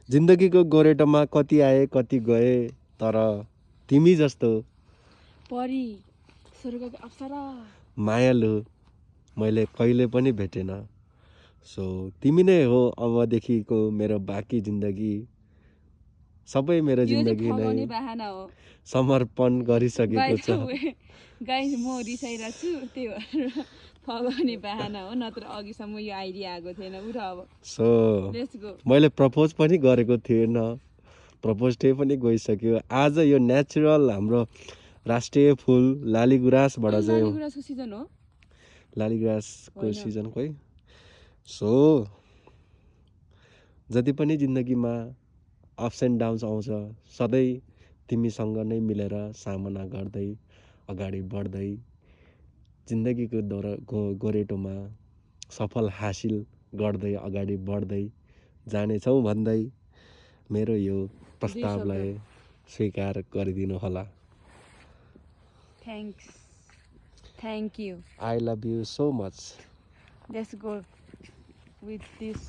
जिन्दगीको गोरेटोमा कति आए कति गए तर तिमी जस्तो परी स्वर्गको अप्सरा मायालु मैले कहिले पनि भेटेन। सो तिमी नै हो अबदेखिको मेरो बाँकी जिन्दगी। सबै मेरो यो चाहिँ जिन्दगी नै फगाउने बाहना हो समर्पण गरिसकेको छ। गाइस म रिसाइरहेको छु त्यही भएर फगाउने बाहना हो नत्र अघिसम्म यो आइडिया आएको थिएन उठ अब सो लेट्स गो मैले प्रपोज पनि गरेको थिएन, प्रपोज डे पनि गइसक्यो। आज यो नेचुरल हाम्रो राष्ट्रिय फुल लालीगुराँसबाट चाहिँ लालीगुराँसको सिजन हो लालीगुराँसको होइन। सिजन खोइ। सो जति पनि जिन्दगीमा अप्स एन्ड डाउन्स आउँछ सधैँ तिमीसँग नै मिलेर सामना गर्दै अगाडि बढ्दै जिन्दगीको गोरेटोमा सफल हासिल गर्दै अगाडि बढ्दै जानेछौँ भन्दै मेरो यो प्रस्तावलाई स्वीकार गरिदिनु होला। Thank you I love you so much. Let's go with this